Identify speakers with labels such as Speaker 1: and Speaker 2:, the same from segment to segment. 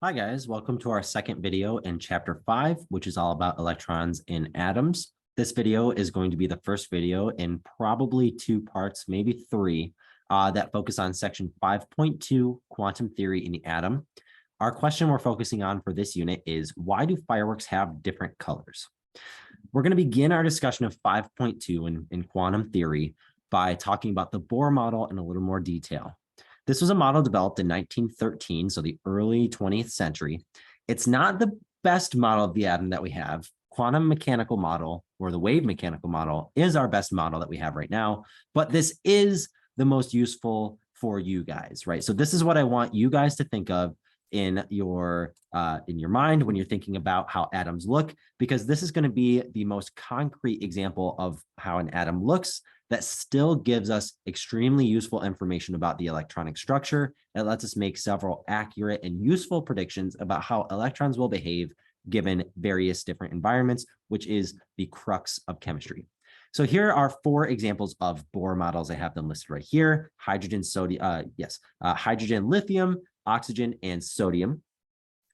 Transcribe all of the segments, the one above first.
Speaker 1: Hi guys, welcome to our second video in chapter 5, which is all about electrons in atoms. This video is going to be the first video in probably 2 parts, maybe 3, that focus on section 5.2, quantum theory in the atom. Our question we're focusing on for this unit is, why do fireworks have different colors? We're going to begin our discussion of 5.2 in quantum theory by talking about the Bohr model in a little more detail. This was a model developed in 1913, so the early 20th century. It's not the best model of the atom that we have. Quantum mechanical model, or the wave mechanical model, is our best model that we have right now, but this is the most useful for you guys, right? So this is what I want you guys to think of in your mind when you're thinking about how atoms look, because this is going to be the most concrete example of how an atom looks that still gives us extremely useful information about the electronic structure. It lets us make several accurate and useful predictions about how electrons will behave given various different environments, which is the crux of chemistry. So here are 4 examples of Bohr models. I have them listed right here: hydrogen, sodium, hydrogen, lithium, oxygen, and sodium.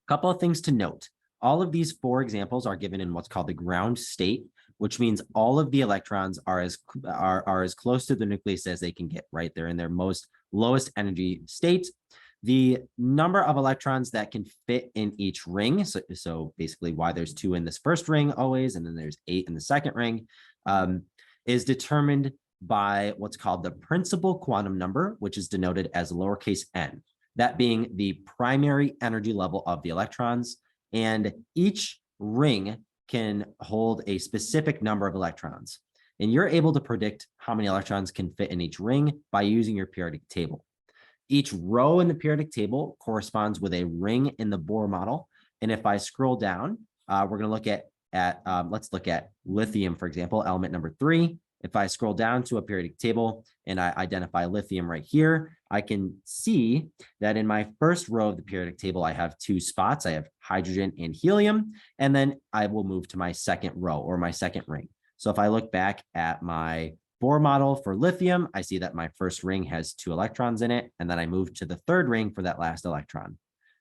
Speaker 1: A couple of things to note. All of these 4 examples are given in what's called the ground state, which means all of the electrons are as close to the nucleus as they can get, right? They're in their lowest energy state. The number of electrons that can fit in each ring, so basically why there's 2 in this first ring always, and then there's 8 in the second ring, is determined by what's called the principal quantum number, which is denoted as lowercase n, that being the primary energy level of the electrons. And each ring can hold a specific number of electrons. And you're able to predict how many electrons can fit in each ring by using your periodic table. Each row in the periodic table corresponds with a ring in the Bohr model. And if I scroll down, we're going to look at let's look at lithium, for example, element number 3. If I scroll down to a periodic table and I identify lithium right here, I can see that in my first row of the periodic table, I have 2 spots. I have hydrogen and helium, and then I will move to my second row, or my second ring. So if I look back at my Bohr model for lithium, I see that my first ring has 2 electrons in it, and then I move to the third ring for that last electron.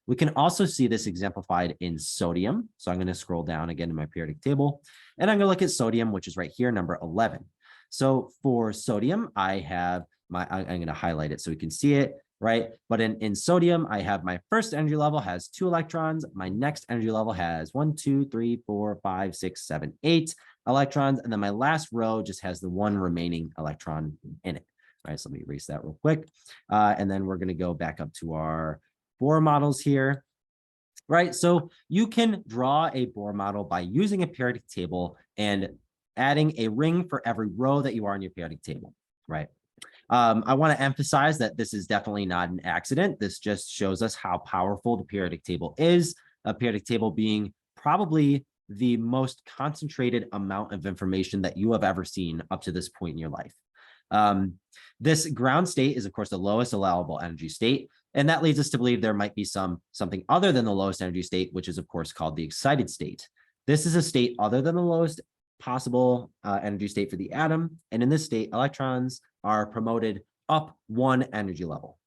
Speaker 1: We can also see this exemplified in sodium. So I'm going to scroll down again in my periodic table, and I'm going to look at sodium, which is right here, number 11. So for sodium, I have I'm going to highlight it so we can see it, right? But in sodium, I have my first energy level has 2 electrons. My next energy level has 1, 2, 3, 4, 5, 6, 7, 8 electrons. And then my last row just has the 1 remaining electron in it. All right, so let me erase that real quick. And then we're going to go back up to our Bohr models here. Right, so you can draw a Bohr model by using a periodic table and adding a ring for every row that you are in your periodic table, right? I want to emphasize that this is definitely not an accident. This just shows us how powerful the periodic table is, a periodic table being probably the most concentrated amount of information that you have ever seen up to this point in your life. This ground state is, of course, the lowest allowable energy state. And that leads us to believe there might be something other than the lowest energy state, which is, of course, called the excited state. This is a state other than the lowest possible energy state for the atom. And in this state, electrons are promoted up 1 energy level.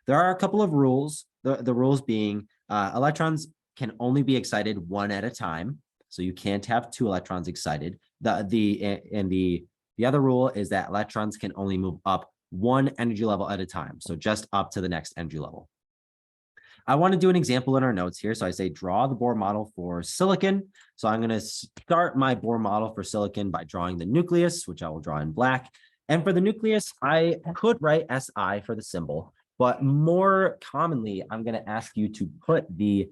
Speaker 1: There are a couple of rules, the rules being electrons can only be excited 1 at a time. So you can't have 2 electrons excited. The other rule is that electrons can only move up 1 energy level at a time. So just up to the next energy level. I want to do an example in our notes here. So I say draw the Bohr model for silicon. So I'm going to start my Bohr model for silicon by drawing the nucleus, which I will draw in black. And for the nucleus, I could write SI for the symbol, but more commonly, I'm going to ask you to put the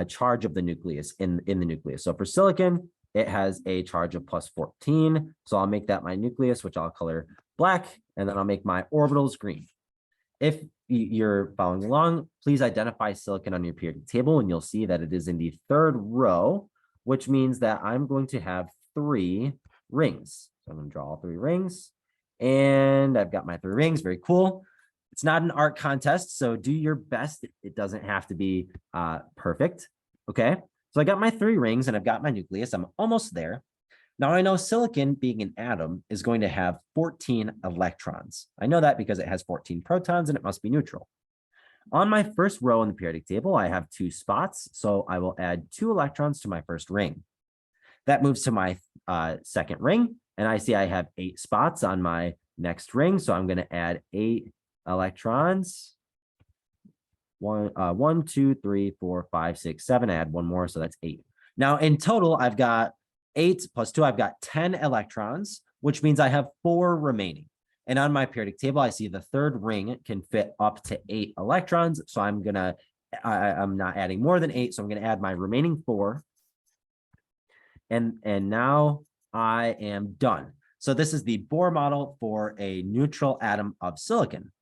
Speaker 1: charge of the nucleus in the nucleus. So for silicon, it has a charge of +14. So I'll make that my nucleus, which I'll color black, and then I'll make my orbitals green. If you're following along, please identify silicon on your periodic table, and you'll see that it is in the 3rd row, which means that I'm going to have 3 rings. So I'm going to draw all 3 rings, and I've got my 3 rings. Very cool. It's not an art contest, so do your best. It doesn't have to be perfect. Okay, so I got my 3 rings, and I've got my nucleus. I'm almost there. Now I know silicon, being an atom, is going to have 14 electrons. I know that because it has 14 protons and it must be neutral. On my first row in the periodic table, I have 2 spots, so I will add 2 electrons to my first ring. That moves to my second ring, and I see I have 8 spots on my next ring, so I'm going to add 8 electrons. 1, 2, 3, 4, 5, 6, 7. I add 1 more, so that's 8. Now, in total, I've got 8 plus 2. I've got 10 electrons, which means I have 4 remaining. And on my periodic table, I see the third ring can fit up to 8 electrons. So I'm not adding more than 8. So I'm going to add my remaining 4. And now I am done. So this is the Bohr model for a neutral atom of silicon.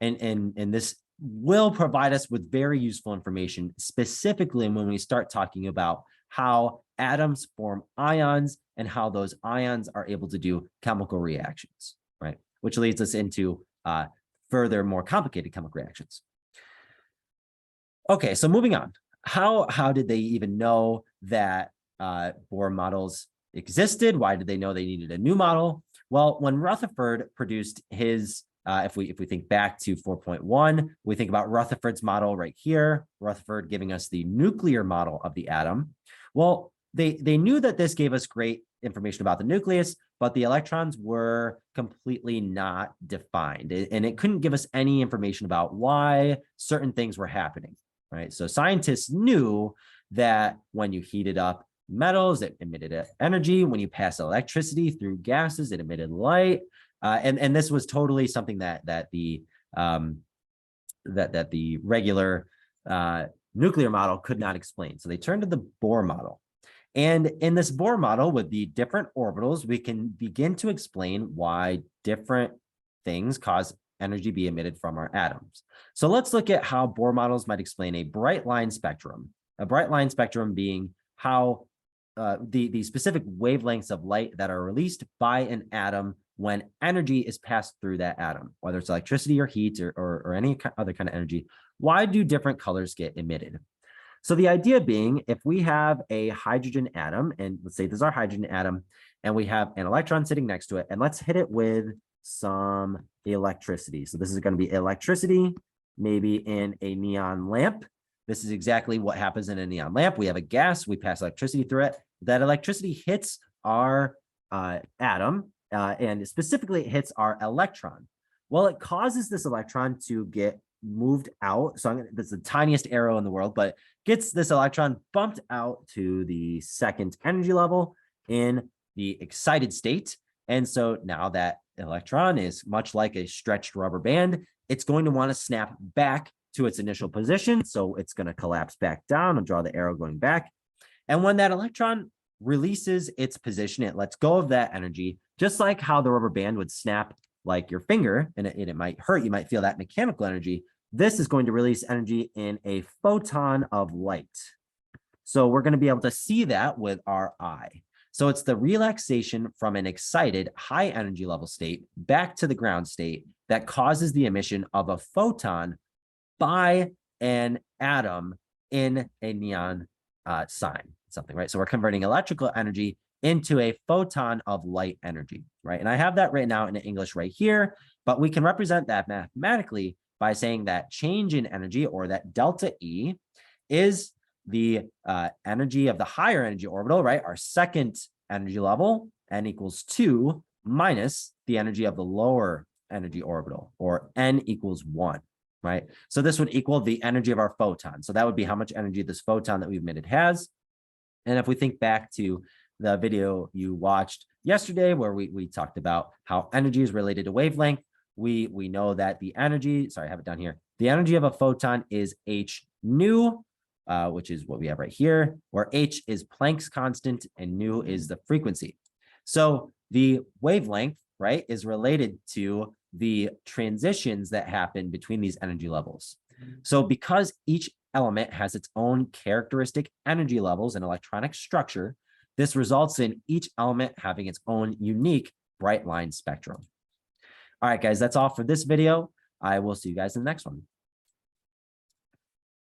Speaker 1: And this will provide us with very useful information, specifically when we start talking about how atoms form ions and how those ions are able to do chemical reactions, right? Which leads us into further, more complicated chemical reactions. Okay, so moving on. How did they even know that Bohr models existed? Why did they know they needed a new model? Well, when Rutherford produced his if we think back to 4.1, we think about Rutherford's model right here, Rutherford giving us the nuclear model of the atom. Well, they knew that this gave us great information about the nucleus, but the electrons were completely not defined, and it couldn't give us any information about why certain things were happening, right? So scientists knew that when you heated up metals, it emitted energy. When you pass electricity through gases, it emitted light. And this was totally something that the regular nuclear model could not explain. So they turned to the Bohr model. And in this Bohr model with the different orbitals, we can begin to explain why different things cause energy be emitted from our atoms. So let's look at how Bohr models might explain a bright line spectrum. A bright line spectrum being how the specific wavelengths of light that are released by an atom when energy is passed through that atom, whether it's electricity or heat or any other kind of energy. Why do different colors get emitted? So the idea being, if we have a hydrogen atom, and let's say this is our hydrogen atom, and we have an electron sitting next to it, and let's hit it with some electricity. So this is going to be electricity, maybe in a neon lamp. This is exactly what happens in a neon lamp. We have a gas, we pass electricity through it. That electricity hits our atom, and specifically it hits our electron. Well, it causes this electron to get moved out. So that's the tiniest arrow in the world, but gets this electron bumped out to the second energy level in the excited state. And so now that electron is much like a stretched rubber band, it's going to want to snap back to its initial position. So it's going to collapse back down and draw the arrow going back. And when that electron releases its position, it lets go of that energy, just like how the rubber band would snap like your finger, and it might hurt. You might feel that mechanical energy. This is going to release energy in a photon of light. So we're going to be able to see that with our eye. So it's the relaxation from an excited high energy level state back to the ground state that causes the emission of a photon by an atom in a neon sign, something, right? So we're converting electrical energy into a photon of light energy, right? And I have that written out in English right here, but we can represent that mathematically by saying that change in energy, or that delta E, is the energy of the higher energy orbital, right? Our second energy level, n equals 2, minus the energy of the lower energy orbital, or n equals 1, right? So this would equal the energy of our photon. So that would be how much energy this photon that we've emitted has. And if we think back to the video you watched yesterday, where we talked about how energy is related to wavelength, we know that the energy, sorry, I have it down here. The energy of a photon is h nu, which is what we have right here, where h is Planck's constant and nu is the frequency. So the wavelength, right, is related to the transitions that happen between these energy levels. So because each element has its own characteristic energy levels and electronic structure, this results in each element having its own unique bright line spectrum. All right, guys, that's all for this video. I will see you guys in the next one.